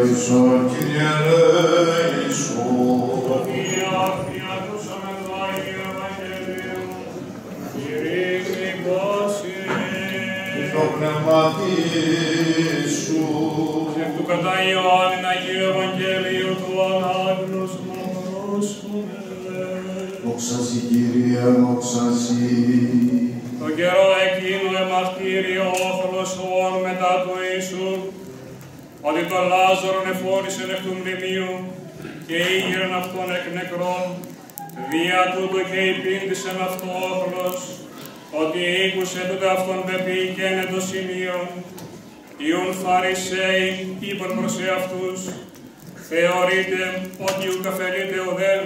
ελέησον, Κύριε ελέησον. Το πνεύμα σου. Εκ του κατά Ιωάννην Αγίου Ευαγγέλιου του ανάγνωσμος. Δόξα σοι, Κύριε, δόξα σοι. Το καιρό εκείνο εμαρτύριο ο Θολοσσόν μετά του Ιησού, ότι τον Λάζαρον εφόρησεν εκ του μνημείου και ήγερεν αυτόν εκ νεκρών, δια τούτο και υπήντησεν αυτό όχλος, ότι ήκουσε τούτε αυτόν πεποιηκένε το σημείον. Ιουν Φαρισαίοι είπαν προς εαυτούς, θεωρείτε ότι ουκ αφαιρείται ουδέν,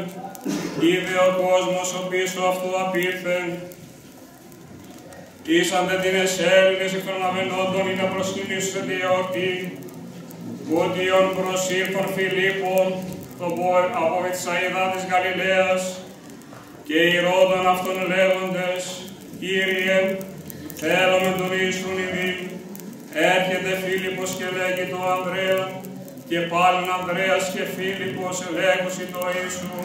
είδε ο κόσμος ο πίσω αυτού απήρθεν. Ήσαντε την εσέλινες εκ των αμενόντων ή να προσκυνήσουν τη εορτή, ούτιον προσήρθον Φιλίππον, από Βηθσαίδα της Γαλιλαίας, και ηρώδαν αυτόν λέγοντες, Κύριε, θέλουμε τον Ιησούν ειδήν. Έρχεται Φίλιππος και λέγει το Ανδρέα, και πάλιν Ανδρέας και Φίλιππος λέγουσι το Ιησού.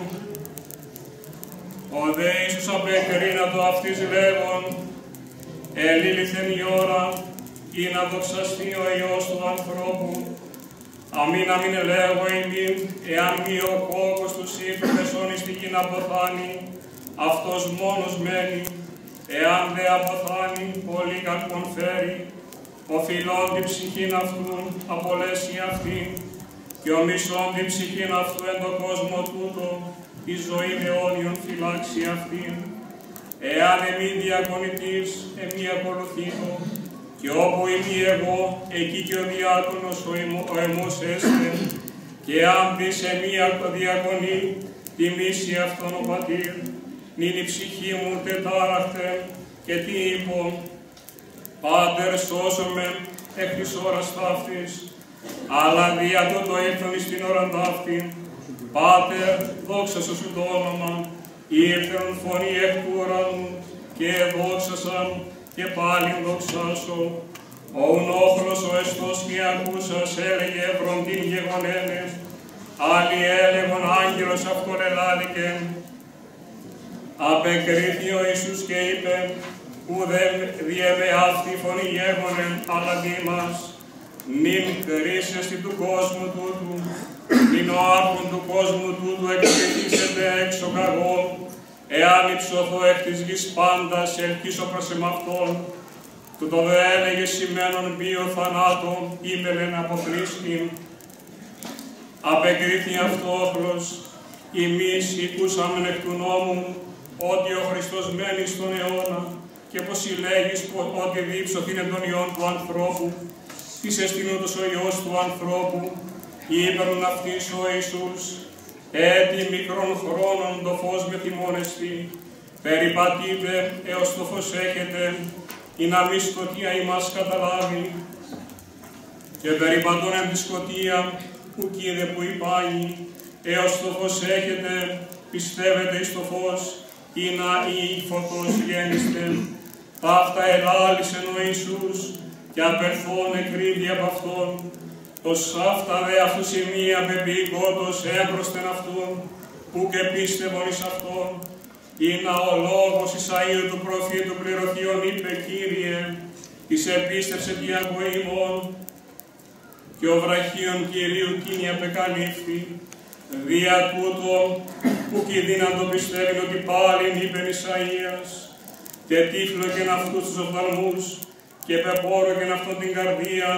Ο δε Ιησούς απεκρίνατο αυτής λέγον, ελήλυθεν η ώρα, ή να δοξαστεί ο Υιός του ανθρώπου. Αμήν αμήν λέγω ημίν, εάν μη ο κόκκος του σύφροντες όνει στη γη να αποθάνει, αυτός μόνος μένει. Εάν δε αποθάνει, πολύ κακόν φέρει. Οφειλών την ψυχήν αυτού, απολέσει αυτήν, και ο μισόν την ψυχήν αυτού εν το κόσμο τούτο, η ζωή αιώνιον φυλάξει αυτήν. Εάν εμεί διακονητής, εμεί ακολουθήσω, και όπου είμαι εγώ, εκεί και ο διάκονος ο εμός έστε, και αν δεις εμεί διακονή, τιμήσει αυτόν ο πατήρ, νυν η ψυχή μου τετάραχτε, και τι είπω, Πάτερ σώσομαι εκ της ώρας ταύτης, αλλά δια τούτο ήρθον εις την ώρα ταύτην. Πάτερ, δόξα σου το όνομα, ήρθεν φωνή εκ του ουρανού, και δόξασαν, και πάλιν δοξάσω. Ο ουνόχλος ο εστός και ακούσας έλεγε βροντήν γεγονένες, άλλοι έλεγον άγγελος αυτόν ελάληκεν. Απεκρίθη ο Ιησούς και είπε, ουδέν διεύε αυτή φωνή γέγονεν, αλλά δήμας, νυν κρίσεστη του κόσμου τούτου, νυν ο άρχον του κόσμου τούτου εκπληθήσετε έξω καγώ, εάν υψωθώ εκ της γης πάντα, σε ελκύσω προς εμαυτόν. Τούτο δε έλεγε σημαίνον βίο θανάτων, ήμελεν από Χριστήν. Απεκρίθη αυτόχλος, εμείς οικούσαμεν εκ του νόμου, ότι ο Χριστός μένει στον αιώνα, και πως συλλέγεις ότι δίψωθην εν τον Υιόν του ανθρώπου, της εστινούτος ο Υιός του ανθρώπου, είπερον αυτής ο Ιησούς, έτι μικρών χρόνων το φως με θυμώνεστη, περιπατείτε έως το φως έχετε, ή να μη σκοτία ημάς καταλάβει, και περιπατών εν τη σκοτία, που κοίδε που υπάγει, έως το φως έχετε, πιστεύετε εις το φως, ή να ή φωτός γέννηστε. Ταύτα ελάλησεν ο Ιησούς, και απερθών εκρύβει από Αυτόν. Το σάφτα δε αυτού σημεία πεποιηκότος έμπροσθεν Αυτόν, που και πίστευον εις Αυτόν. Ή να ο λόγος Ισαΐου του προφήτου πληρωθείων είπε, Κύριε, εις επίστευσε τι αγωήμων, και ο βραχίων Κυρίου τίνη απεκαλύφθη. Δια τούτο, που κηδίναν το πιστεύει ότι πάλιν είπεν Ισαΐας, και τύφλωκεν αυτούς τους οφθαλμούς, και πεπόρωκεν αυτόν την καρδία,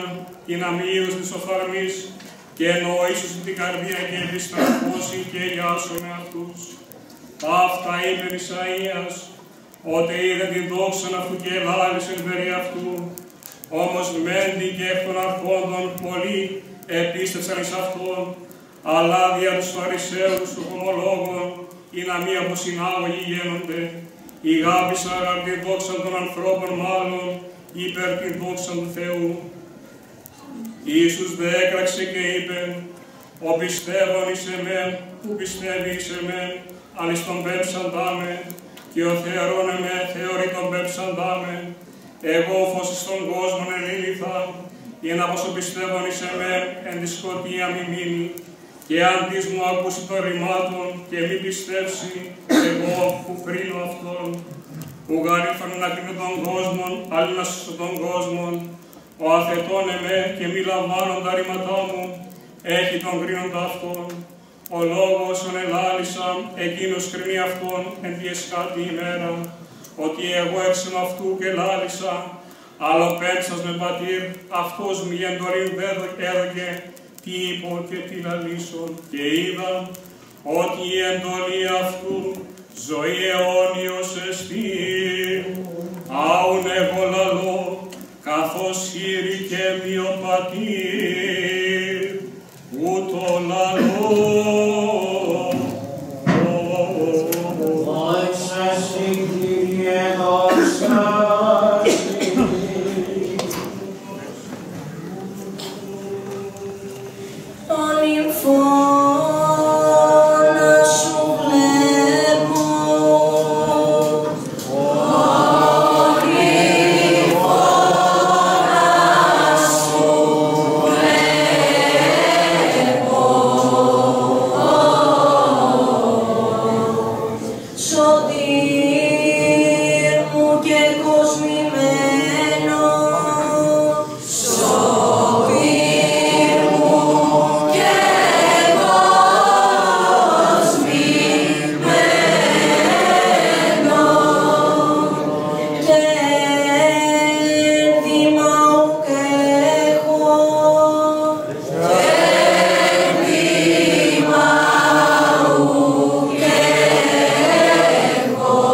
ή να μείους της οφθαλμής, και εννοήσουσι την καρδία και επιστραφώσει και γιάσω με αυτούς. Ταύτα είπεν Ισαΐας, ότι είδε την δόξαν αυτού και ελάλησεν περί αυτού, όμως μέντι και εκ των αρχόντων πολλοί επίστευσαν εις αυτόν, αλλά δια τους Φαρισαίους του ομολόγων, ή να μη αποσυνάγωγοι γένονται, η γάπησα την δόξαν των ανθρώπων μάλλον, υπέρ την δόξαν του Θεού. Ιησούς δε έκραξε και είπε, ο πιστεύων εις εμέ, που πιστεύει εις εμέ, αν εις τον πέμψαντά με, και ο θεωρών εμέ, θεωρεί τον πέμψαντά με, εγώ φως εις τον κόσμον ελήλυθα, ή να πόσο πιστεύων εις εμέ εν τη σκοτία μη μείνει, και αν της μου ακούσει το ρημάτων και μη πιστεύσει, εγώ που κρίνω αυτόν, που γαρίφων να κρίνω τον κόσμο, άλλοι να σώσω τον κόσμο, ο αθετών εμέ και μη λαμβάνον τα ρήματά μου, έχει τον κρίνοντα αυτόν. Ο λόγος ον ελάλησα, εκείνος κρίνει αυτόν εν τη εσκάτη ημέρα, ότι εγώ έξω αυτού και λάλησα, άλλο πέμψας με πατήρ, αυτός μη εντορήν έδωκε, τι είπω και τι λαλήσω, και είδα ότι η εντολή αυτού ζωή αιώνιος εστί. Άουν εγώ λαλώ, καθώς χείρει και μη ο πατήρ, ούτω λαλώ. Δόξα σοι, Κύριε, δόξα σοι. Τον νυμφώνα σου βλέπω, σωτήρ μου και κοσμημένο, σωτήρ μου και κοσμημένο, και ένδυμα ουκ έχω, και ένδυμα ουκ έχω.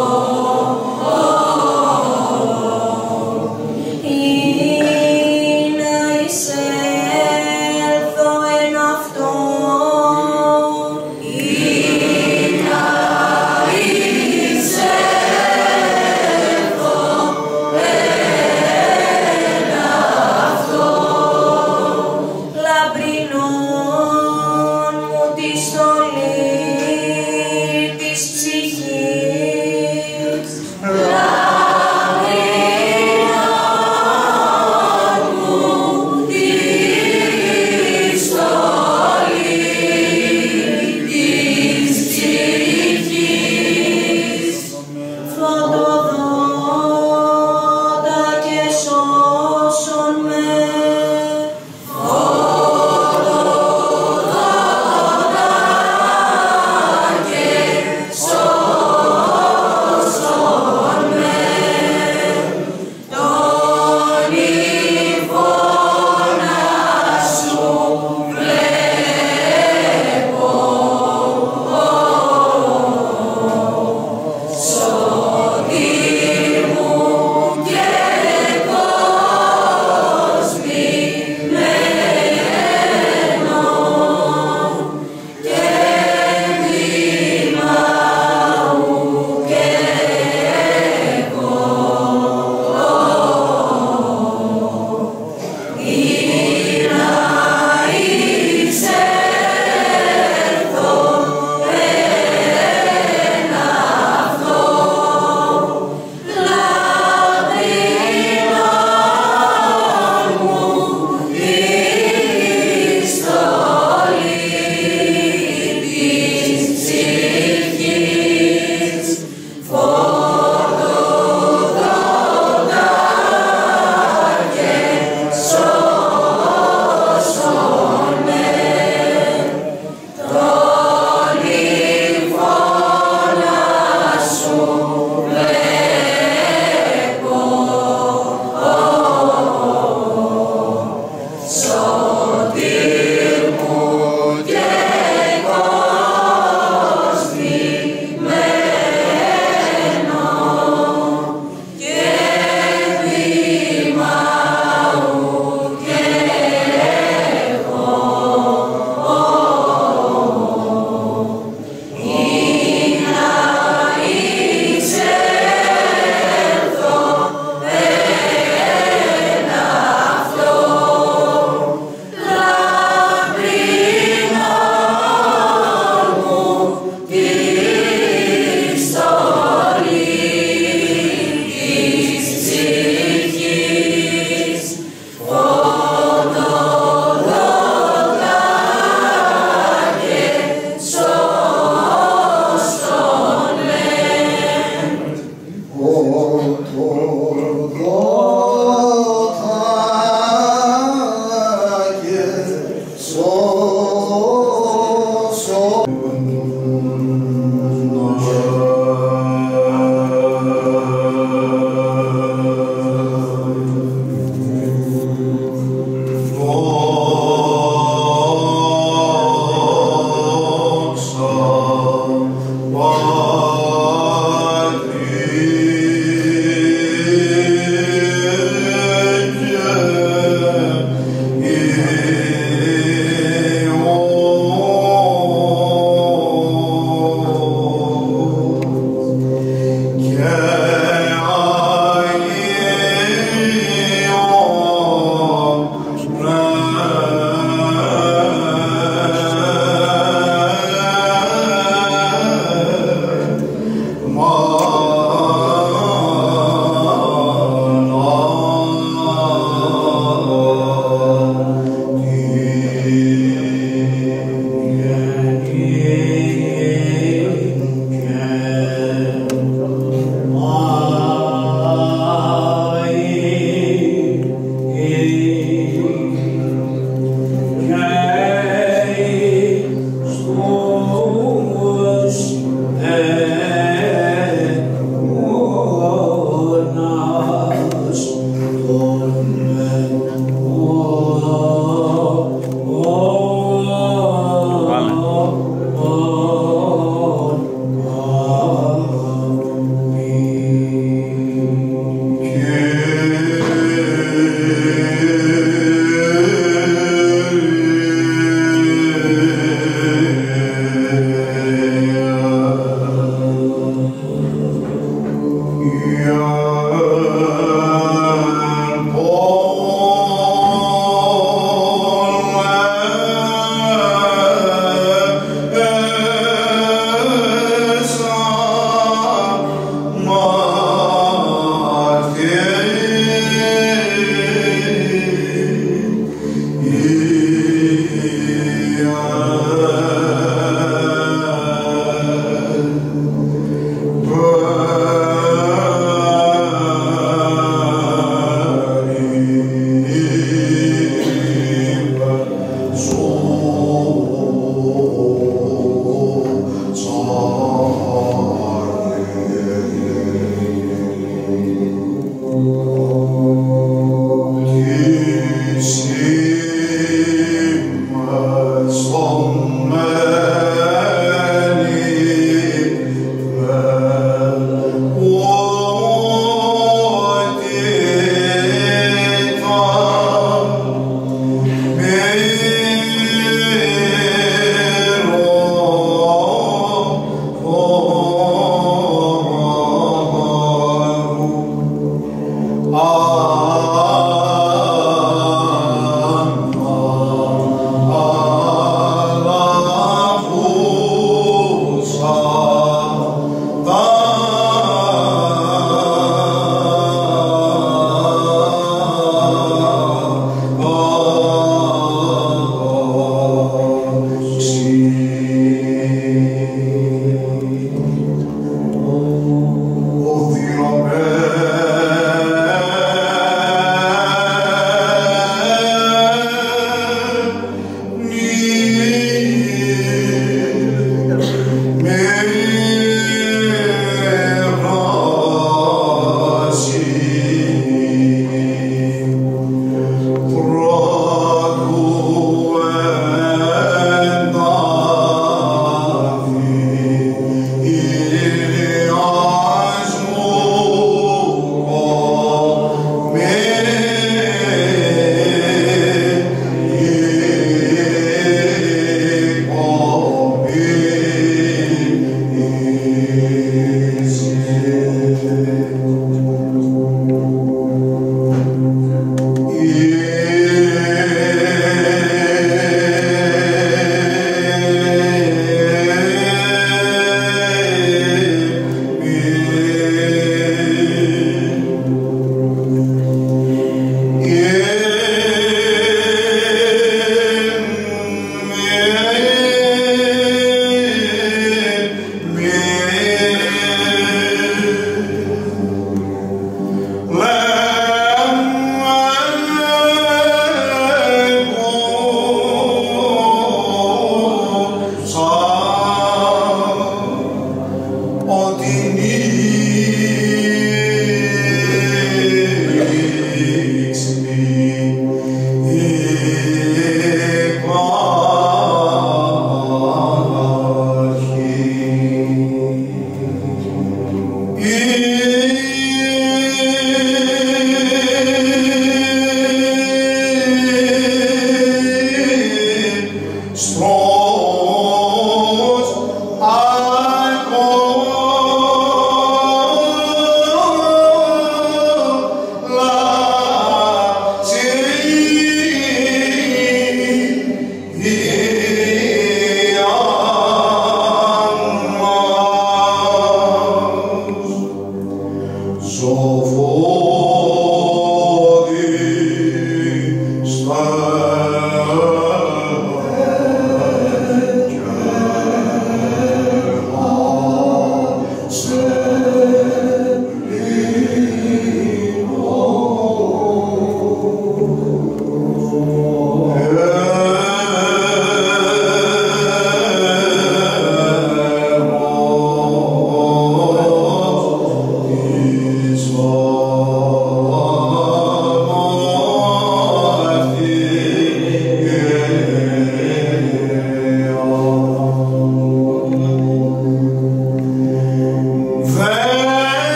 Yeah.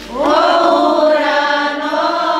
Ο ουρανός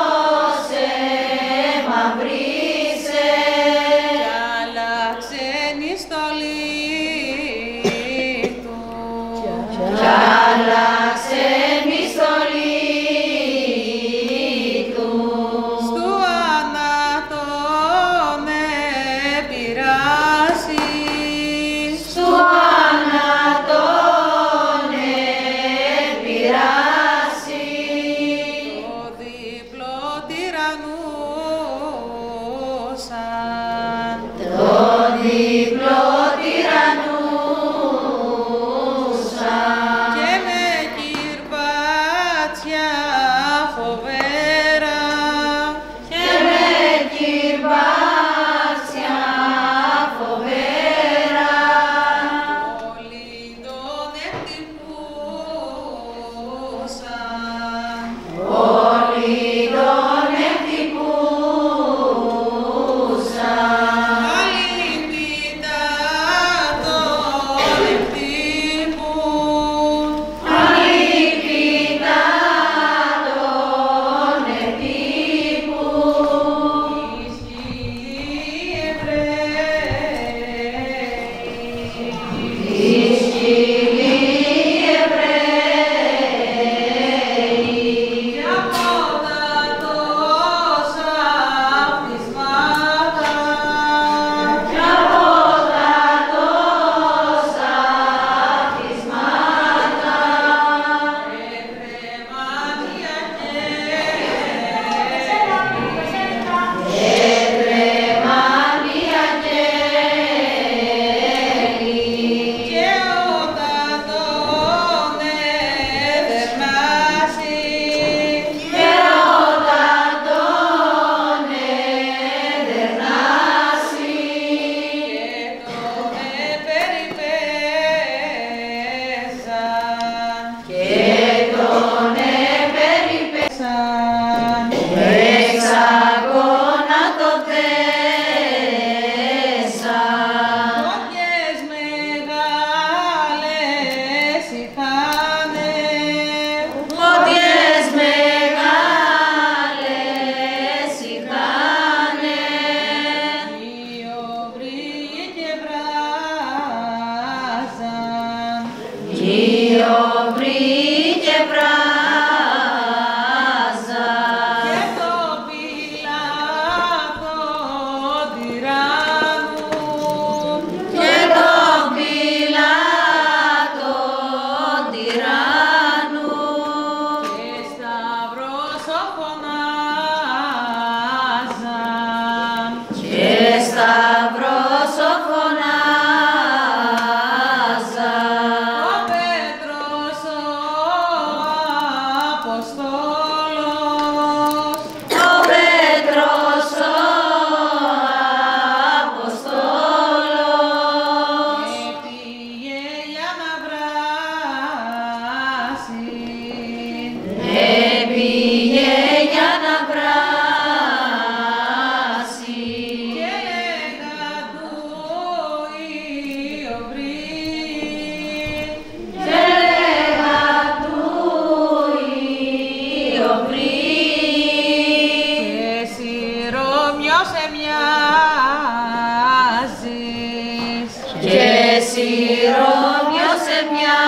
σιρόπιο σε μοιάζει.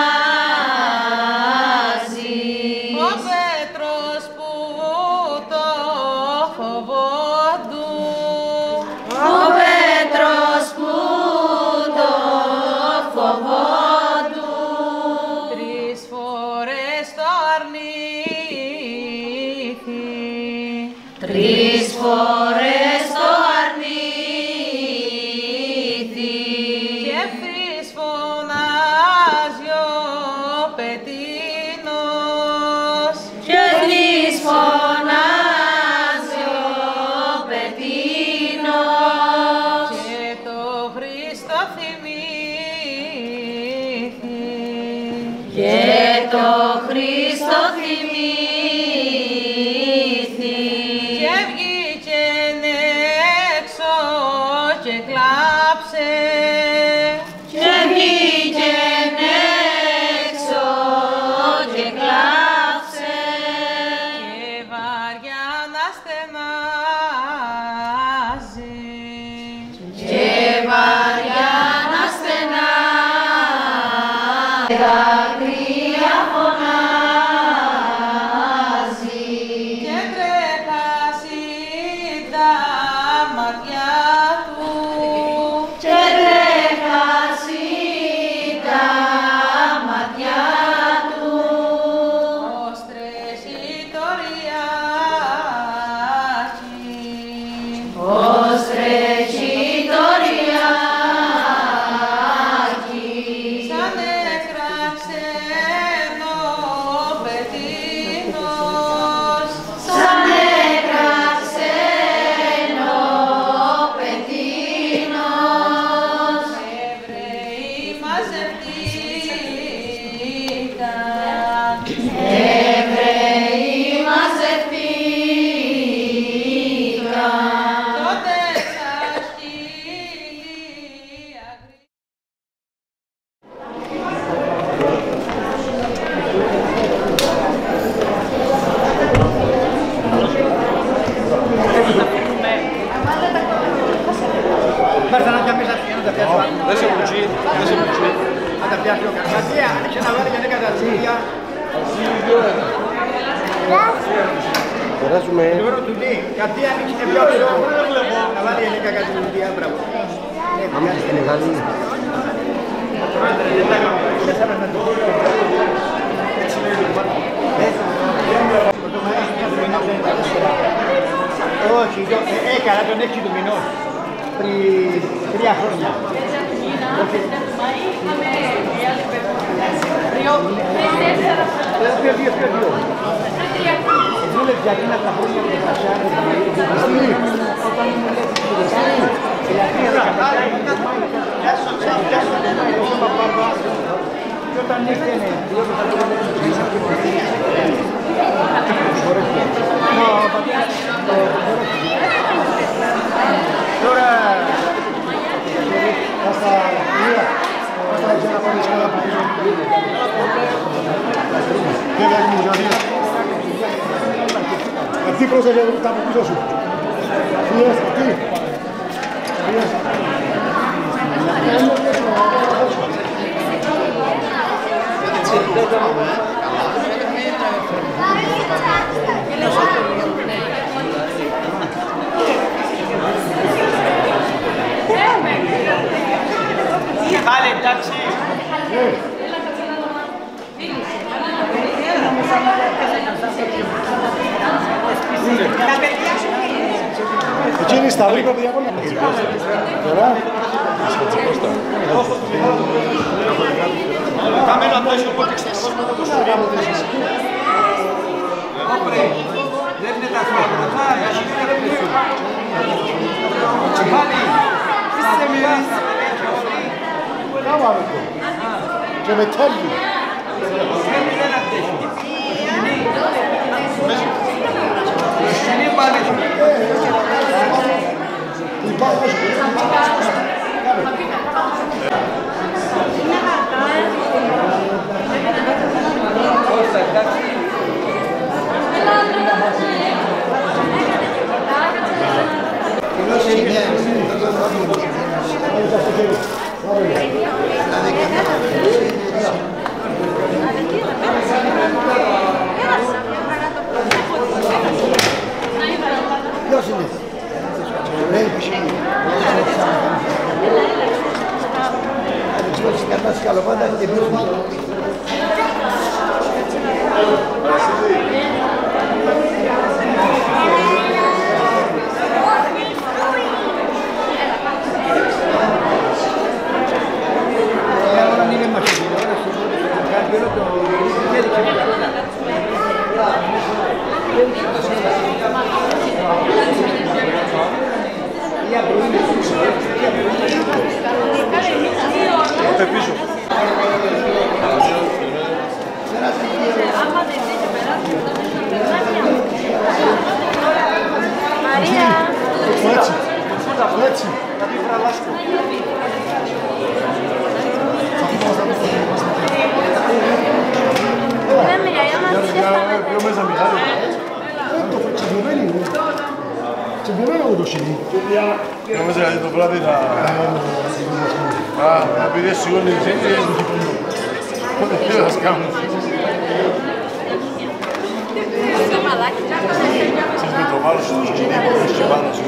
Ο Πέτρος που το φοβόντου. Ο Πέτρος που το φοβόντου. 3 φορές το αρνήθη. 3 φορές το αρνήθη. Και ευθύς φωνάζει ο Πετίνος. Και ευθύς φωνάζει ο Πετίνος. Και το Χριστό θυμήθη. Και το Χριστό θυμήθη. Και βγήκεν έξω και κλάψε. Και βγήκεν έξω και κλάψε. Και βαριά να στενάζει. Και βαριά να στενάζει. Δάκρυα φωνάζει. Και τρέχασι τα μάτια του. Και τρέχασι τα μάτια του. Ως τρεσιτοριάκι. Ως τρέχει το ριάκι. Σαν έκραξε ο Πετίνος. Σαν έκραξε ο Πετίνος. Εβραίοι μαζευτήκαν. Εβραίοι μαζευτήκαν. Τότε σαν χίλια Μπάρθα να πιάσεις αυτή, να τα πιάσεις. Δεν σε μουτσί, δεν σε μουτσί. Να τα πιάσεις ο καρδιάς. Κατία, άνοιξε να βάλει και δεν καταρσίδια. Περάσουμε. Λίγο του δει. Κατία, άνοιξε πιο ψηλό. Να βάλει η Ελίκα κάτι του δει, άμπραβο. Πάμε και στη μεγάλη. Όχι, έκανα τον 6 του μηνός. Πριν 3 χρόνια. Ποιο. Δούλευε για εκείνα τα χρόνια που θα σάρει τα μαγεία. Όταν ήμουν και όταν ήρθε τώρα Αυτή πρόσεχε τα από πίσω σου. Αυτή. Πάλι εντάξει. Εκείνη στα βρήκα που διαβόλια. Ωραία. Κάμερα από έσω πότε ξεσπάσουμε το κόσμο. Δεν είναι τα χρήματα, εσύ δεν είναι πίσω. Πάλι, είστε μοιράς. Κάμαμε το. Και με τέλει. Δεν αντέχει. Είναι πάλι. Δηλαδή Ποιος είναι? Ναι, δεν ξέρω si κατά σκαλοπάτα είναι ποιος είναι. Ahora ni le imagino, ahora sí, el otro quiere que Πάτε πίσω. Μαρία. Έτσι. Έτσι. Δεν μιλάει, άμα δεν Πιο μέσα μιλάει. Το τσιμπημένο είναι. Τσιμπημένο είναι το σιλί. Νομίζω ότι το βράδυ θα πηδήσει όλοι οι ζήτες. Τι θα σκάμε. Σας με το βάλω στο σκηνή που έχει πάνω σου.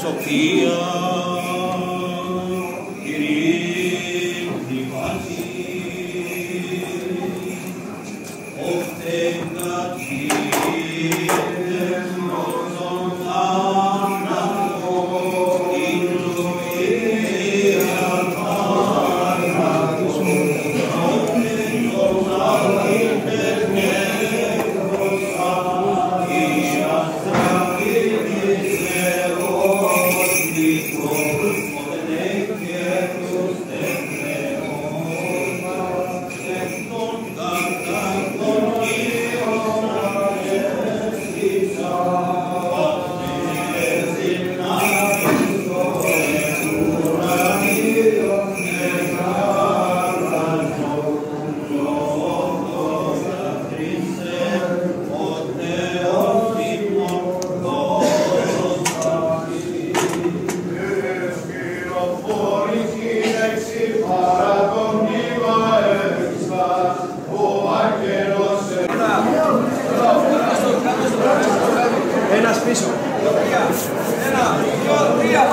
Σοφία, Ένας πίσω.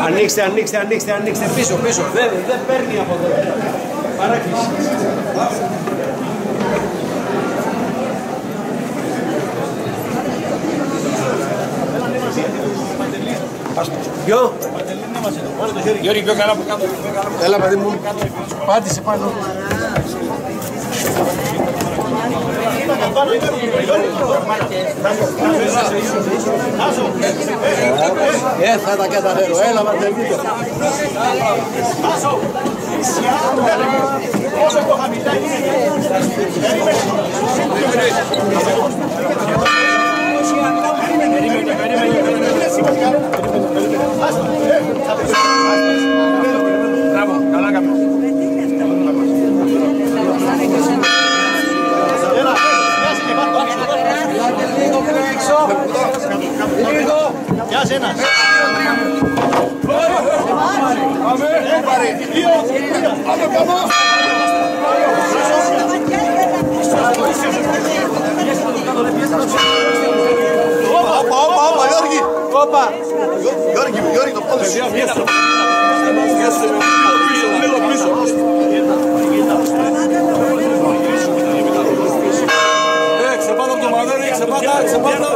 Ανοίξτε πίσω. Δεν παίρνει από εδώ. Παράκληση. Ποιο? Γιώργη, πιο καλά από κάτω. Έλα παιδί μου, πάτησε πάνω. Θα τα καταφέρω, έλα Μαρτελίτο. Όσο το χαμηλά Μπράβο, καλά κάμε. Γεια σένα. Όπα, Γιώργη. Όπα. Γιώργη, το πόδι σου. Πίσω. Ξεπάτα από το μαγέρι, ξεπάτα.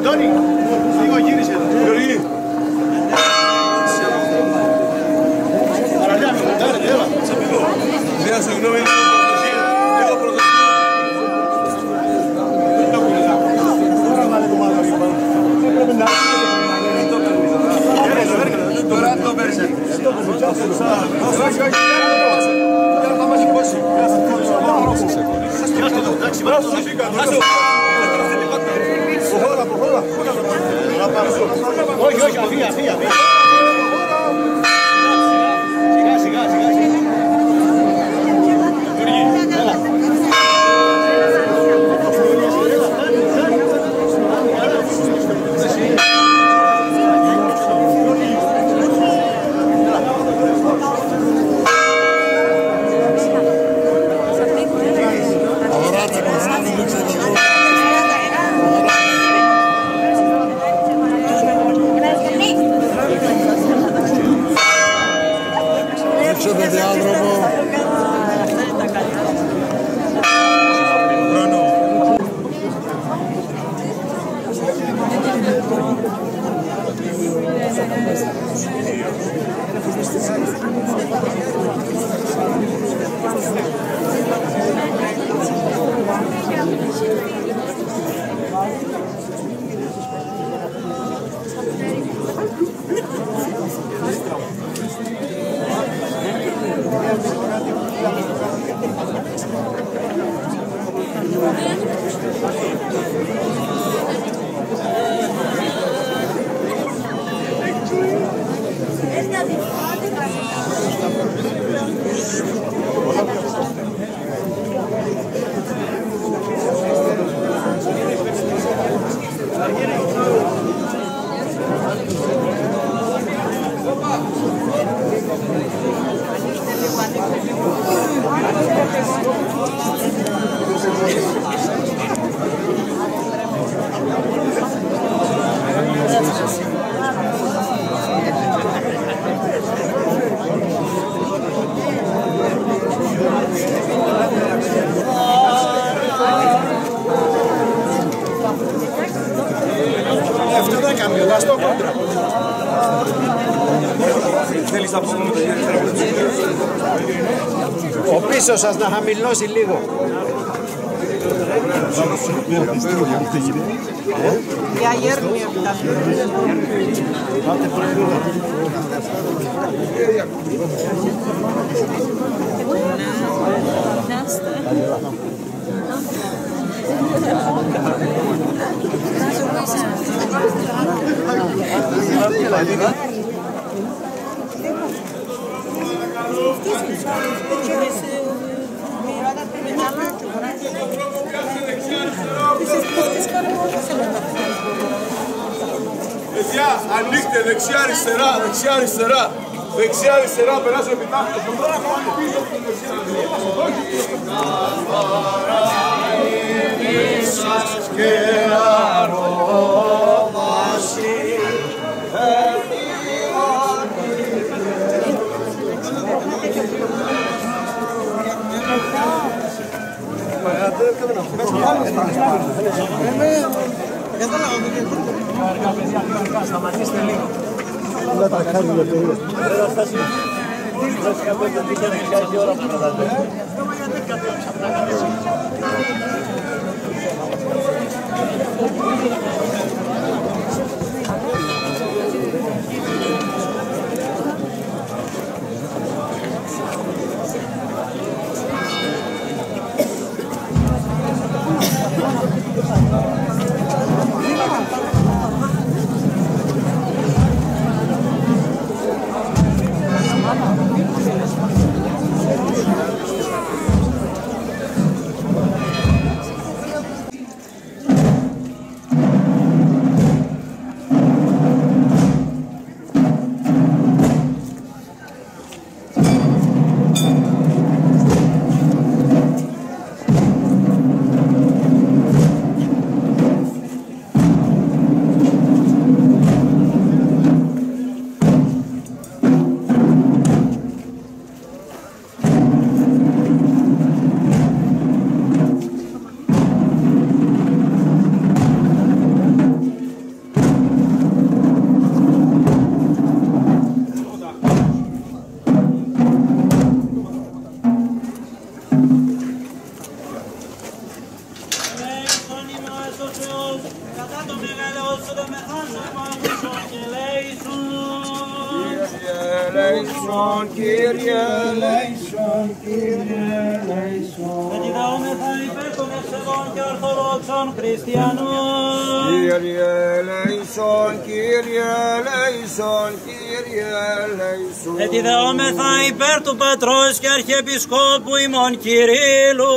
Τόνι, λίγο γύρισε. Γιώργη. Παραλιά, έλα. Συγγνώμη, λίγο προσοχή. Δεν το κουλizάμε. Τώρα βάλε το μαγέρι πάνω. Όχι, όχι, αφία. Σιγά. Ο πίσω σας να χαμηλώσει λίγο. Για γέρνη αυτά. Παιδιά, ανοίχτε δεξιά-αριστερά, δεξιά-αριστερά. Δεξιά-αριστερά, περάσω επιτάχυρο. Σταματήστε λίγο. Δεν τα κάνει για το ίδιο. Κύριε Λέησον, Εδιδαόμεθα υπέρ των ευσεβών και ορθοδόξων χριστιανών. Κύριε ελέησον, Κύριε ελέησον, Κύριε ελέησον. Εδιδαόμεθα υπέρ του Πατρός και Αρχιεπισκόπου ημών Κυρίλλου,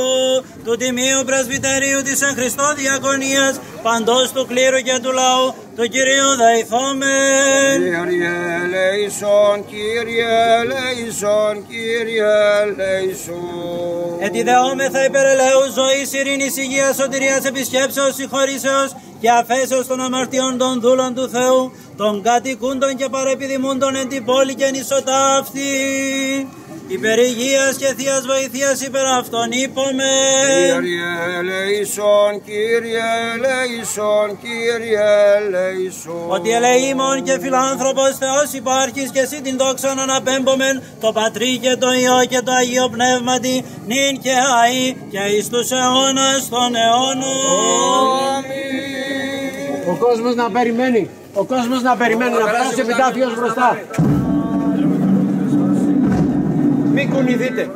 του Τιμίου Πρεσβυτερίου της εν Χριστώ Διακονίας, παντός του κλήρου και του λαού, του Κυρίου δεηθόμεν. Κύριε ελέησον, Κύριε ελέησον, Κύριε ελέησον. Ετιδεόμεθα υπέρ ελέους ζωής, ειρήνης, υγείας, σωτηρίας, επισκέψεως, συγχωρήσεως και αφέσεως των αμαρτιών των δούλων του Θεού, των κατοικούντων και παρεπιδημούντων εν την πόλη και νησοτά αυτή. Υπέρ υγείας και θείας βοηθείας υπέρ αυτών είπαμε. Κύριε ελέησον, Κύριε ελέησον, Κύριε ελέησον. Ότι ελεήμων και φιλάνθρωπος Θεός υπάρχεις και εσύ την δόξα να αναπέμπομεν το Πατρί και το Υιό και το Αγίο Πνεύματι νυν και αεί και εις τους αιώνας των αιώνων. Ο κόσμος να περιμένει. Ο κόσμος να περιμένει να περάσει επιτάφιος μπροστά. Μην κουνηθείτε.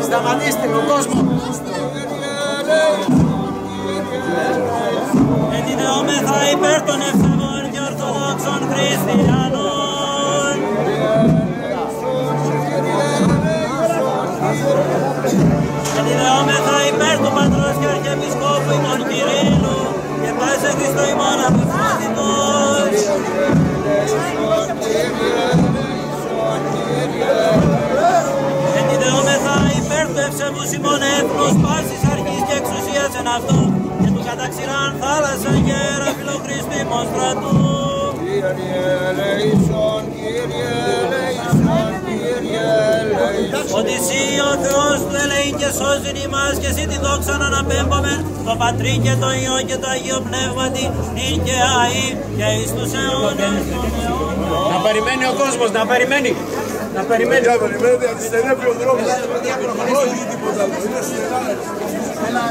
Σταματήστε, ο κόσμος. Ενδυνεώμεθα υπέρ των ευσεβών και ορθοδόξων χριστιανών. Ενδυνεώμεθα υπέρ του Πατρός και Αρχιεπισκόπου ημών Κυρίλλου και πάσε Χριστό ημών απευθύντητος. Ενδυνεώμεθα υπέρ του ευσεβούς ημών έθνους πάσης αρχής και εξουσίας εν αυτό και του καταξηράν θάλασσα και αέρα φιλοκρίστου ημών στρατού. Ότι εσύ ο Θεός του ελεήν και σώζουν ημάς και εσύ τη δόξα να αναπέμπομεν το Πατρί και το Υιό και το Αγίο Πνεύματι νυν και αεί και εις τους αιώνας των αιώνων. Να περιμένει ο κόσμος, να περιμένει. Να περιμένει. Για περιμένετε, αντιστερεύει ο δρόμος. Όχι τίποτα άλλο, είναι στενά.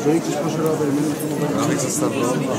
Ζωή της πόσο ώρα περιμένει να ανοίξεις τα δρόμια.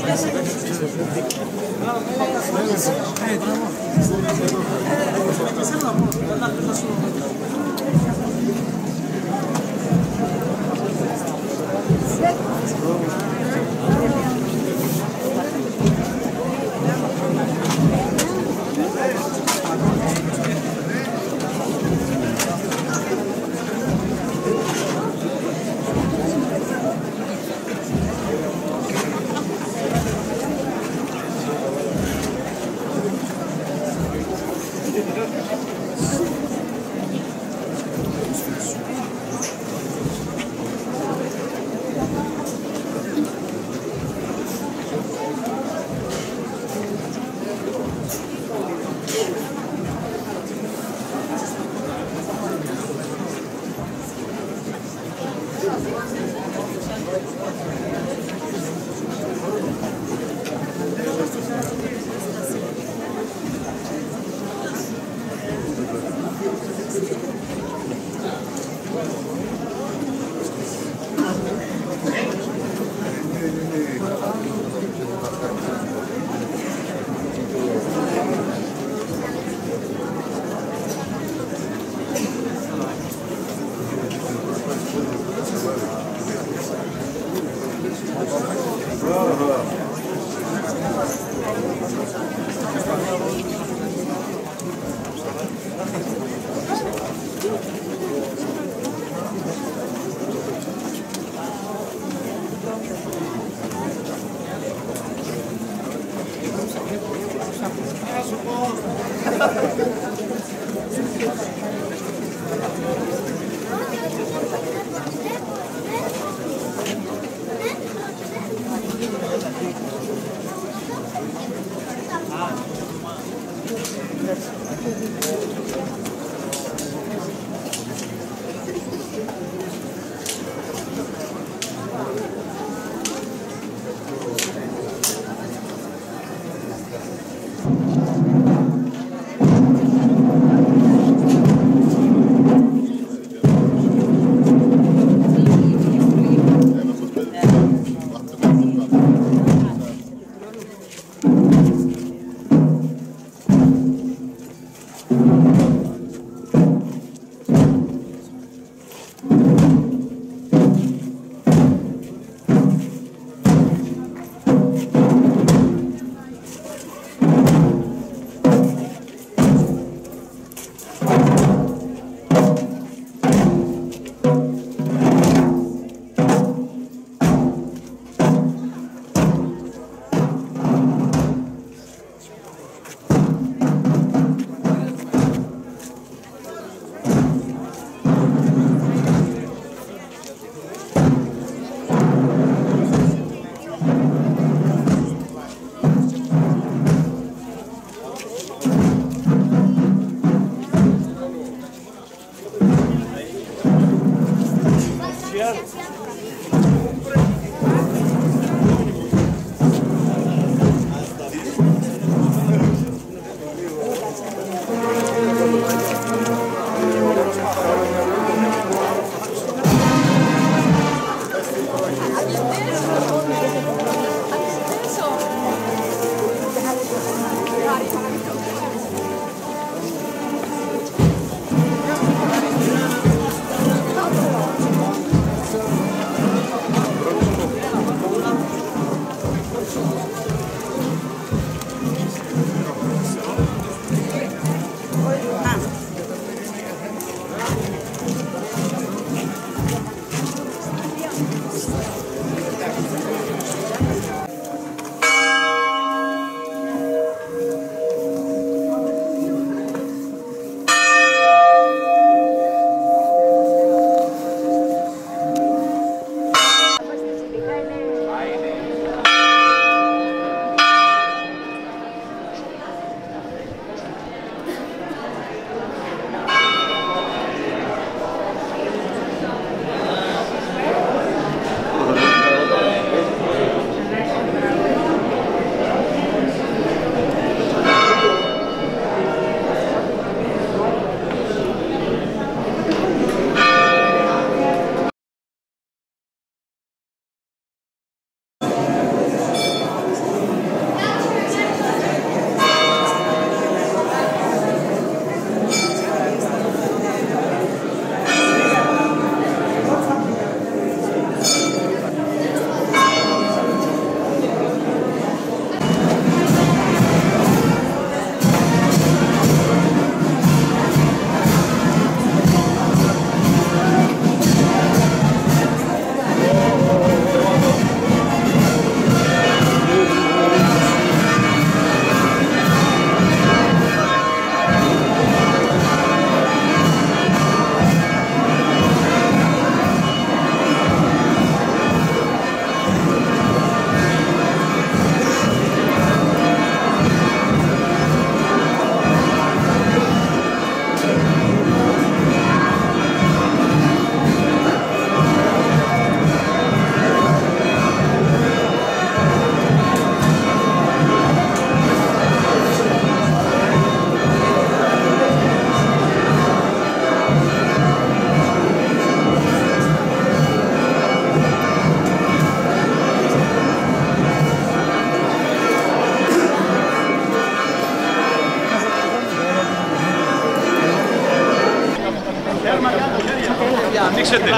Δείξετε.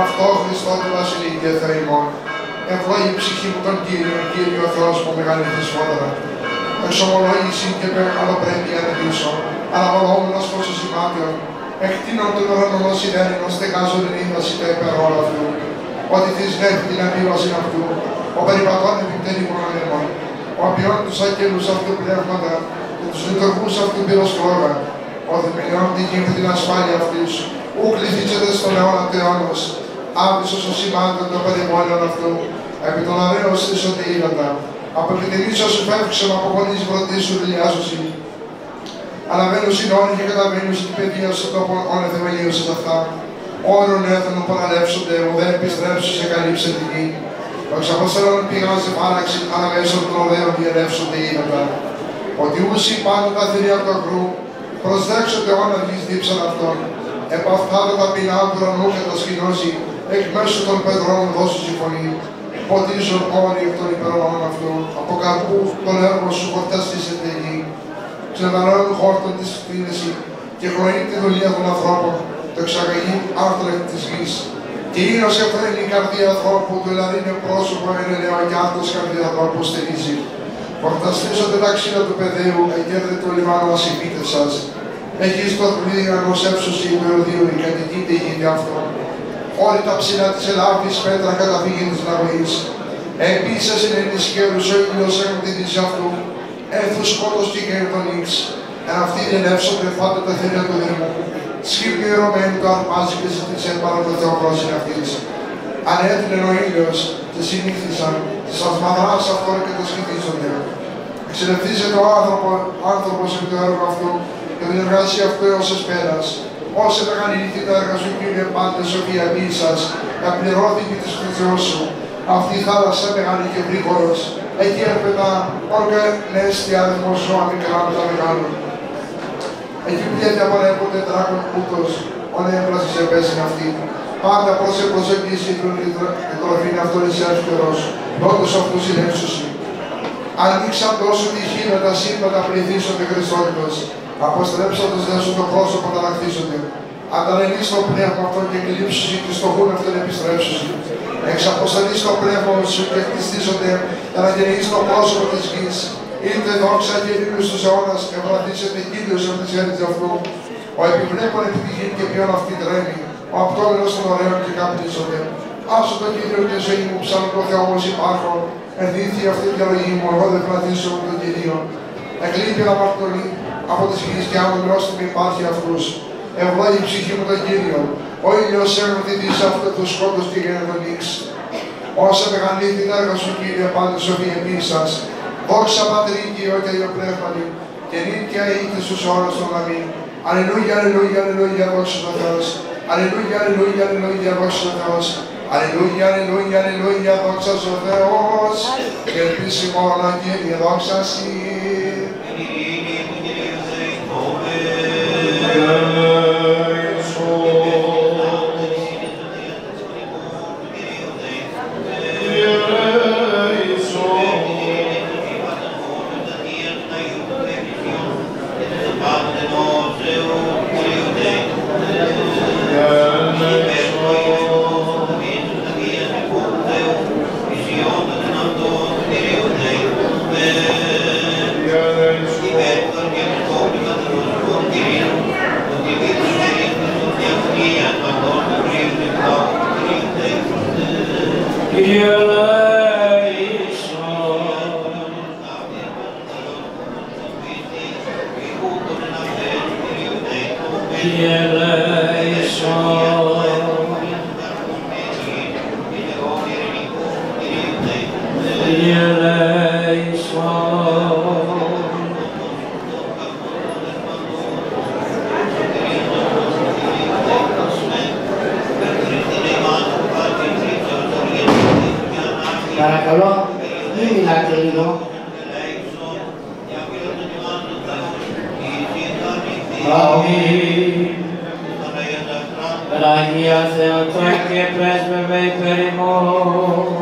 Αυτό Χριστό του Βασιλεί και Θεέ ημών. Ευλόγη η ψυχή μου τον Κύριο, Κύριο Θεός μου μεγαλύτερη σφόδρα. Εξομολόγηση και μεγαλοπρέπεια ανεβήσω, αναβολόμενος προς το σημάτιον, εκτείνω τον ουρανό συνέρινο, στεγάζω την ύφαση τα υπερόλα αυτού. Ότι θυσβεύει την αμήλωση αυτού, ο περιπατών επιπτέρυγων ανεμών, ο απειών τους αγγέλους αυτού πνεύματα, και τους λειτουργούς αυτού πυροσφλόγα, ο δημιουργών την γη την ασφάλεια αυτής, ου κληθήσετε στον αιώνα του αιώνος, άβυσος ο σημάτων των περιμόνιων αυτού, επί των αρέων στήσονται ύδατα, από επιτιμήσω σου φεύξον από γονείς βροντίσου δηλιάζωση. Αναμένουσιν όλοι και καταμένουσιν την παιδεία στον τόπο όλε θεμελίωσες αυτά. Όρων έθνων παραλέψονται, ουδέ επιστρέψουν σε καλύψε τη γη. Ο εξαποστέλων πηγάζει φάραξη, αναμέσω των ωραίων διερεύσονται ύδατα. Ότι ούσοι πάνω τα θηρία του ακρού, προσδέξονται όν αργής δίψαν αυτών. Επ' αυτά τα ταπεινά του ουρανού κατασκηνώσει, εκ μέσω των πεδρών δώσου συμφωνεί. Ποτίζουν όλοι εκ των υπερώνων αυτού, από καρπού των έργων σου χορταστήσεται η γη. Ξεναρώνουν χόρτων της κτίνηση και χροεί τη δουλεία των ανθρώπων, το εξαγαγεί άρθρεκ της γης. Και είναι ως εφραίνει η καρδία ανθρώπου, του δηλαδή είναι πρόσωπο ενελαιό και άρθρος καρδία ανθρώπου στηρίζει. Χορταστήσονται τα ξύλα του πεδίου, εγκέρδε του λιμάνου ασυπήτες σας. Έχεις το πλήρια ενός έψωση του Ιωδίου, η κατοικείται η γη αυτών. Όλοι τα ψηλά της Ελλάδης πέτρα καταφύγει της λαγωής. Επίσης είναι ενισχύρους ο ήλιος έχουν τη δύση αυτού. Έθους σκότος και γέρ τον ίξ. Εν αυτοί διενεύσονται φάτε τα θηρία του δρυμού. Σχύπνοι ερωμένοι το αρπάζει και ζητήσεν παρά το Θεό πρόσιν αυτής. Αν έτεινε ο ήλιος και συνήθισαν, της ασμαδράς αυτών και το σχητίζονται. Εξελευθίζεται ο άνθρωπος επί το έργο αυτού και την εργασία αυτού έως εσπέρας. Όσε μεγαλύτερη τα έργα σου, Κύριε, πάντες σοφία σας, επληρώθηκε της χρησιός σου. Αυτή η θάλασσα μεγάλη και γρήγορος, εκεί έρπετα όρκα νέστη αριθμός ζώα μικρά με τα μεγάλων. Εκεί που διαπορεύονται δράκων ούτως, όν έμπραση σε πέσιν αυτή. Πάντα προς προσεγγίσει η τροφήν αυτόν εις εύκαιρος, λόγος αυτούς είναι έξωση. Ανοίξαν τόσο τη χείρα τα σύμπαντα πληθύσονται Χριστότητος. Αποστρέψαντος δε σου το πρόσωπο να ανακτήσονται. Αντανελείς το πνεύμα αυτόν και κλείψουσι και στο γούν αυτόν επιστρέψουσι. Εξαποσταλείς το πνεύμα σου και κτιστίζονται για να γεννείς το πρόσωπο της γης. Είτε δόξα και ειρήνη στους αιώνας και βραδίσετε Κύριος από τις έρηδες αυτού. Ο επιβλέπων επί τη γη και ποιον αυτή τρέμει. Ο απτόμενος των ωραίων και καπνίζονται. Άσο το Κύριο και ζωή μου ψάχνει το Θεό όμως υπάρχω. ενδύθη αυτή η διαλογή μου, εγώ δεν πλατήσω τον Κυρίο. Εκλείπει να μαρτωλεί από τις γης και άμουν νόστιμη υπάρχει αυτούς. Ευλόγη η ψυχή μου τον Κύριο. Ο ήλιος έμορφητής αυτό του σκότους τη γενετονίξ. Όσα μεγαλύτερη έργα σου, Κύριε, πάντως σοφή εμείς σας. Δόξα Πατρί και Υιό και Υιό Πνεύματι, και νυν και αΐτη στους όρους των αμήν. Αλληλούια, αλληλούια, αλληλούια, δόξα τω Θεός. Αλληλούια, αλληλούια, αλληλούια, δόξα τω Θεός. Αλληλούια, αλληλούια, αλληλούια, δόξα τω Θεός. Και ελπίσιμο όλα, Κύριε, δόξα Συ. Παρακαλώ, μην μιλάτε λίγο. Αμήν. Παναγία Θεοτό και πρέσβευε υπέρ ημών.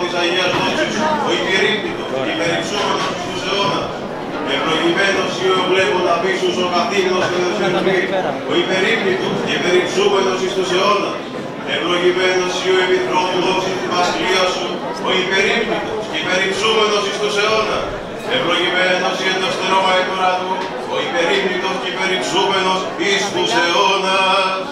Της Αγίας Δόξης σου, ο υπερήπτητος, υπερυψούμενος στους αιώνας, ευλογημένος ή ο βλέποντα πίσους ο καθήλυνος και δεσμευτή, ο υπερήπτητος και υπερυψούμενος εις τους αιώνας, ευλογημένος ή ο επιθρόνου δόξης της βασιλείας σου, ο υπερήπτητος και υπερυψούμενος εις τους αιώνας, ευλογημένος ή εν το στερώμα εκ ουρανού, ο υπερήπτητος και υπερυψούμενος εις τους αιώνας.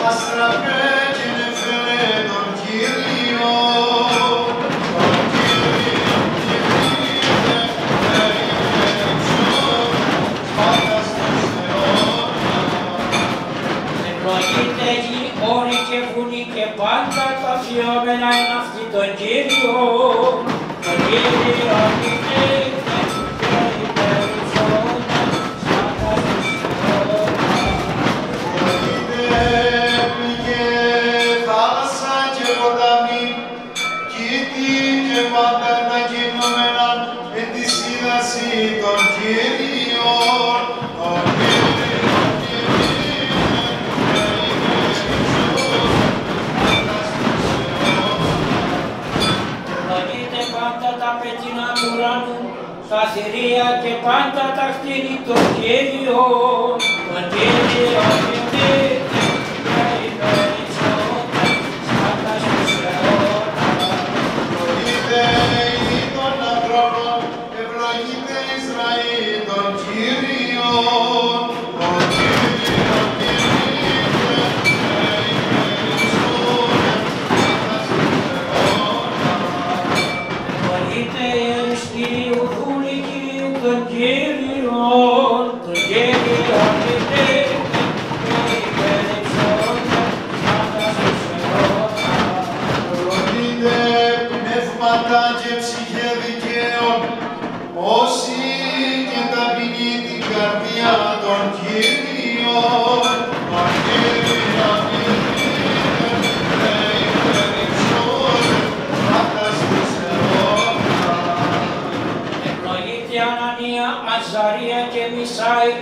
Αστραπέ τα θηρία και πάντα τα κτίνη των Κύριων, τον Κύριο Αγιονίτη, και υπερητσότα, στάτας του Θεότα. Ευλογείτε η των ανθρώπων, ευλογείτε Ισραήλ των Κύριων, τον Κύριο Αγιονίτη, και υπερητσότα, στάτας του Θεότα. Ευλογείτε η Ευστίου δούλη Κυρίου των Κύριων, τον Κύριο Αγιονίτη, και υπερητσότα, στάτας του Θεότα. Ευλογείτε πνεύματα και ψυχέ δικαίων, όσοι και ταπεινεί την καρδιά των Κύριων, τον Κύριο Αγιονίτε, και υπερητσότε, στάτας του Θεότα. Ευλογείτε Ανανία, Αζαρία και Μισάηλ,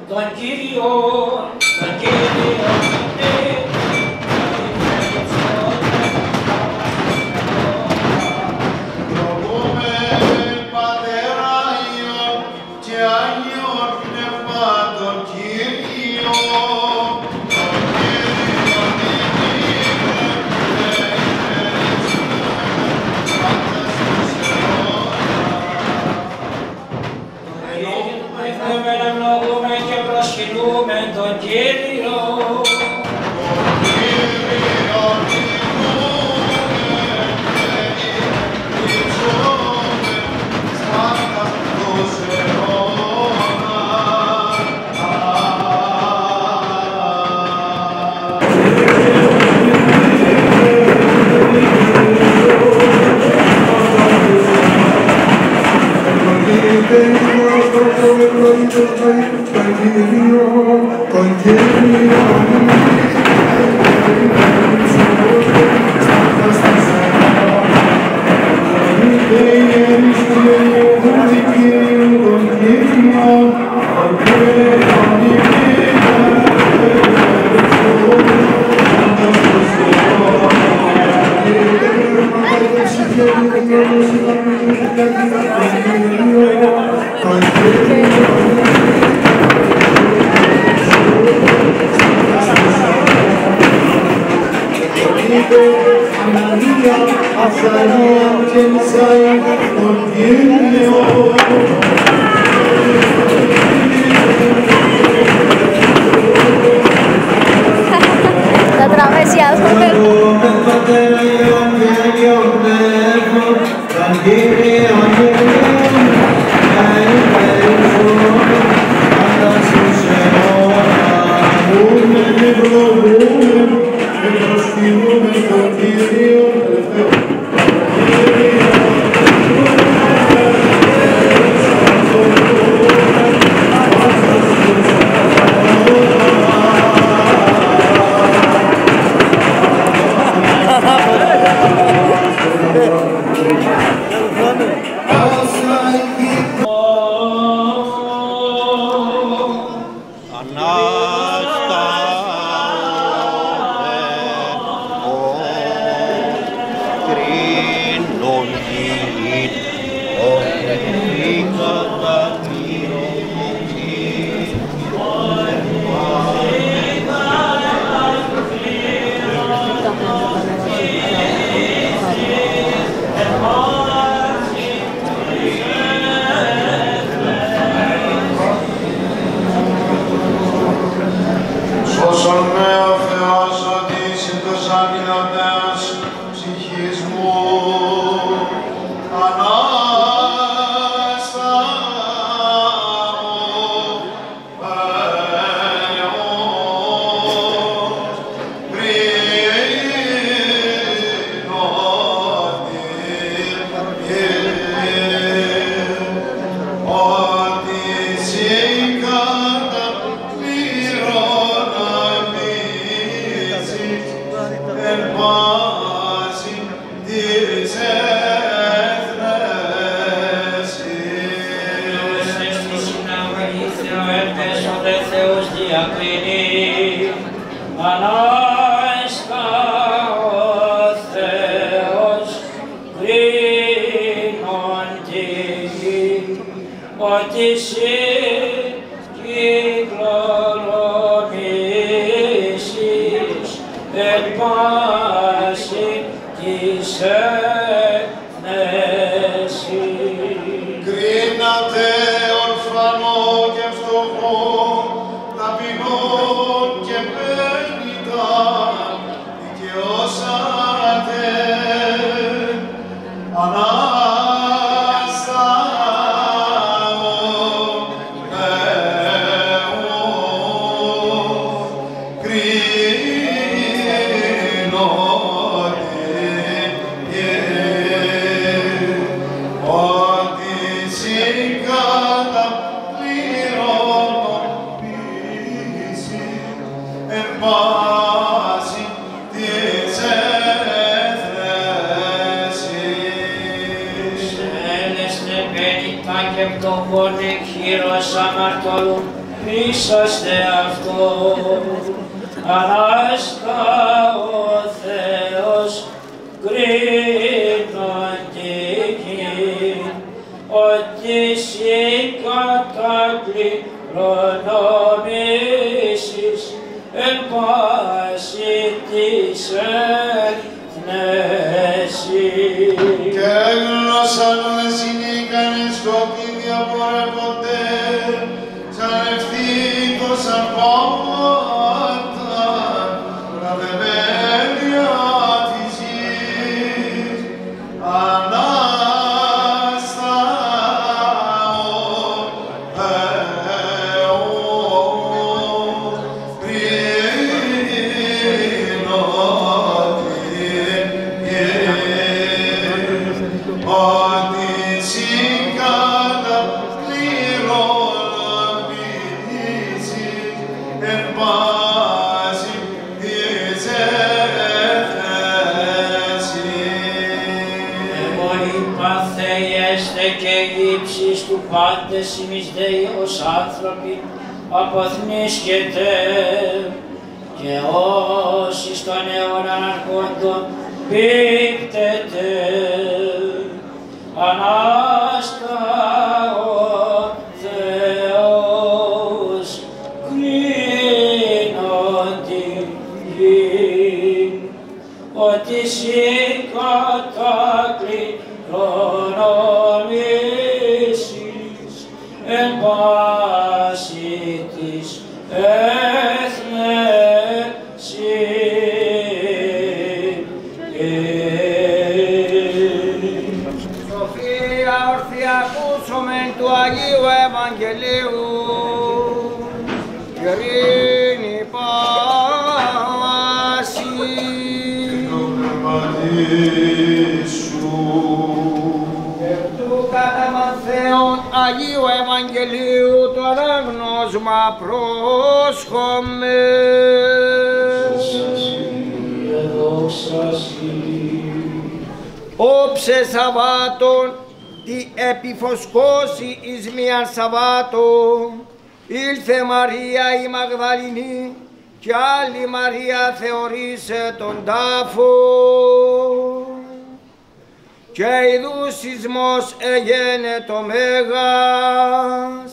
τον Κύριον, τον Κύριο Αγιονίτη, Ευλογούμε Πατέρα Υιόν και Άγιον Πνεύματον Κύριον, τον Κύριο Αγιονίτε, και υπερητσότε, στάτας του Θεότα. Ευχόμεν ευλογούμε και προσκυνούμε τον Κύριο. Ανανία, Αζαρία και Μισάηλ, τον Κύριο. Θα τραβέσει άλλο. Πατέρα Υιόν και Άγιον Πνεύμα, τον Κύριο Αγιονίτη, και υπερητσότε, στάτας του Θεότα. Ακούμε και ευλογούμε και προσκυνούμε τον Κύριο τελευταίο. Πάμε. ότι εσύ κυκλοnomiήσεις εν πάση της έθνεσης. Κρίνατε ορφανό και φτωχό, ταπεινό και πένητα, δικαιώσατε. Χείρος αμαρτωλού είσαστε αυτό, ανάσκα ο Θεός κρίνοντικη, ότι εσύ κατακληρονομήσεις εν πάση της έθνεσης. Και γλώσσαν συνήκανες σκοπίδια πορεύονται, σαν ευθύτως απόματα, βραβεμένια της γης, Ανάσταω και ύψης του πάντες ημείς δεοι ως άνθρωποι αποθνίσκεται και όσοι στον αιώνα αρχόντων πίπτεται. Ανάστα ο Θεός κρίνοντι γη, ότι εσύ κατακληρονομήσεις εν πάση της Σοφία ορθία ακούσομεν του Αγίου Ευαγγελίου, ειρήνη πάση. Κατά Μαθαίον Αγίου Ευαγγελίου το ανάγνωσμα πρόσχομαι. Όψε Σαββάτων τη επιφωσκώσει εις μίαν Σαββάτων ήλθε Μαρία η Μαγδαληνή κι άλλη Μαρία θεωρήσε τον τάφο. Και ειδού σεισμός εγένε το Μέγας,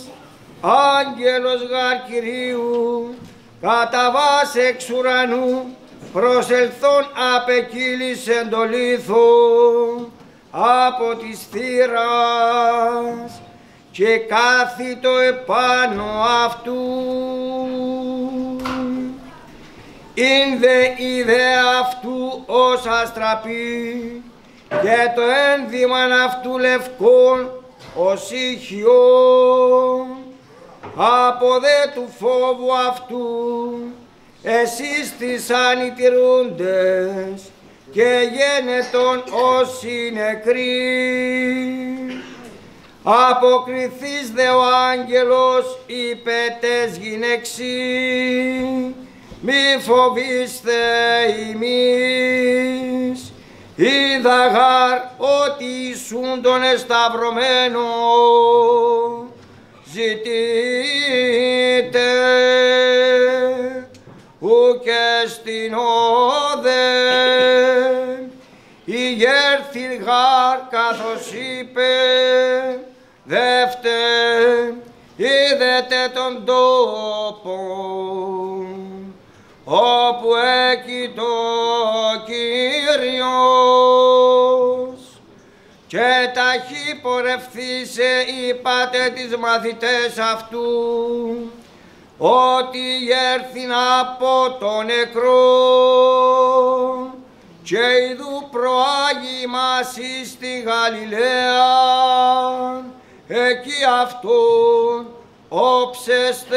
άγγελος γαρ Κυρίου, κατά βάση εξ ουρανού, προσελθόν απεκύλησεν το λίθο από της θύρας και κάθιτο επάνω αυτού. Ήνδε είδε αυτού ως αστραπή και το ένδυμαν αυτού λευκόν ως ηχιόν. Από δε του φόβου αυτού εσύστησαν οι τηρούντες και γένετον όσοι νεκροί. Αποκριθείς δε ο άγγελος είπε τες γυναίξι, μη φοβήστε ημείς, είδα γαρ ότι ήσουν τον εσταυρωμένο, ζητείτε ουκ στην όδεν, ηγέρθη γαρ καθώς είπε, δεύτερη είδετε τον τόπο όπου έκειτο Κύριος και ταχύ πορευθήσε είπατε τις μαθητές αυτού ότι έρθην από το νεκρό και ειδού προάγει μας εις τη Γαλιλαία εκεί αυτόν όψεστε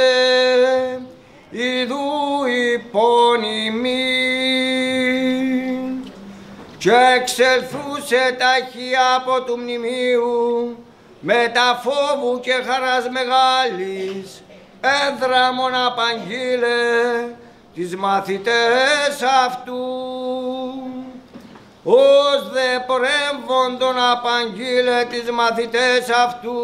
ειδού υπόνυμη και εξελθούσε ταχύ από του μνημείου με τα φόβου και χαράς μεγάλης έδραμον απαγγείλε τις μαθητές αυτού ως δε πορεύοντον απαγγείλε τις μαθητές αυτού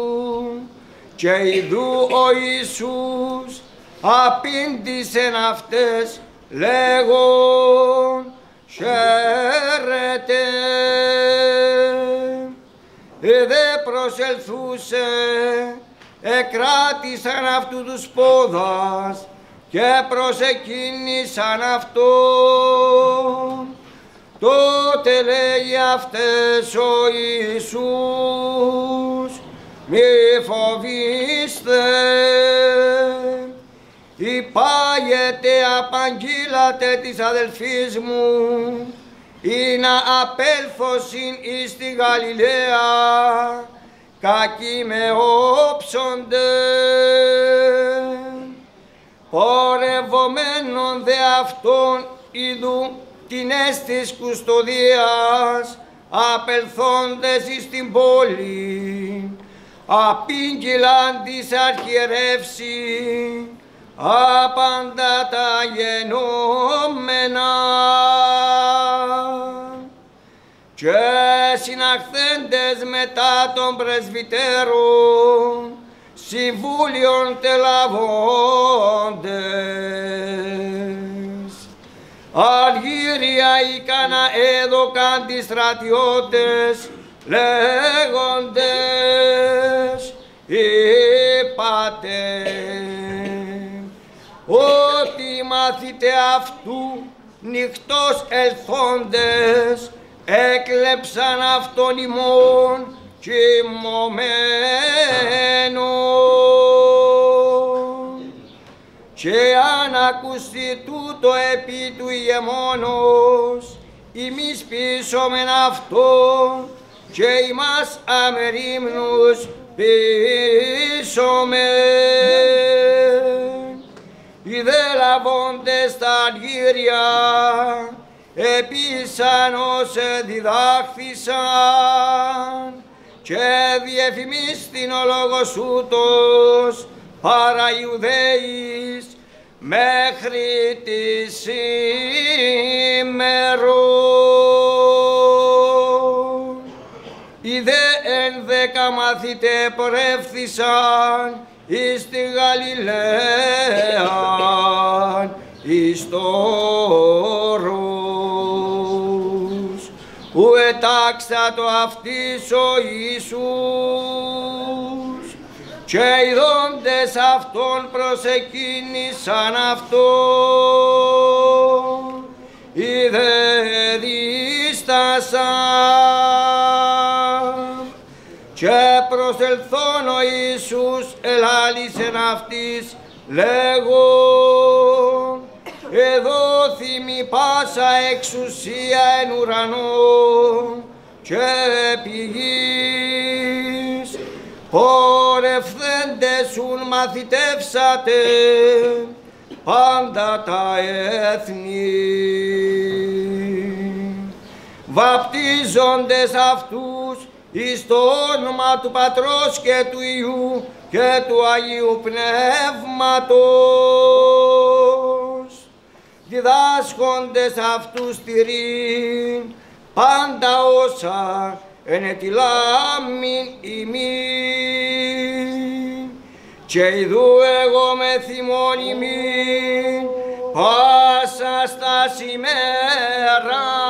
και ειδού ο Ιησούς απήντησεν αυτές λέγον χαίρετε. Δε προσελθούσε εκράτησαν αυτού τους πόδας και προσεκίνησαν αυτόν. Τότε λέει αυτές ο Ιησούς μη φοβήστε, υπάγετε απαγγείλατε της αδελφής μου ή να απέλθωσιν εις τη Γαλιλαία κακοί με όψονται. Πορευομένων δε αυτών ειδού την αίσθης κουστοδίας απελθόντες εις την πόλη απήγγειλαν της αρχιερεύση άπαντα τα γενόμενα και συναχθέντες μετά των πρεσβυτέρων συμβούλιον τελαβώντες. Αργύρια ικάνα έδωκαν τις στρατιώτες λέγοντες είπατε ότι μάθητε αυτού νυχτός ελθόντες έκλεψαν αυτόν ημών κοιμωμένον. Και αν ακουστεί τούτο επί του ηγεμόνος ημείς πείσομεν αυτό και ημάς αμερίμνους πείσομεν. Οι δε λαβώντες τα αργύρια επίσαν ως διδάχθησαν και διεφημίστην ο λόγος ούτως παρά Ιουδαίης μέχρι τη σήμερον. Οι δε 11 μαθητέ πορεύθησαν εις τη Γαλιλαία εις το όρος ου ετάξατο αυτής ο Ιησούς και οι δόντες αυτών προσεκίνησαν αυτόν οι δε δίστασαν και προσελθόν ο Ιησούς ελάλησεν αυτής λέγον εδόθη μη πάσα εξουσία εν ουρανό και επί γης πορευθέντες ουν μαθητεύσατε πάντα τα έθνη βαπτίζοντες αυτούς εις το όνομα του Πατρός και του Υιού και του Αγίου Πνεύματος, διδάσκοντες αυτούς τηρήν πάντα όσα ενετιλάμην ημίν. Και ειδού εγώ με θυμών ημίν πάσα στας ημέρας.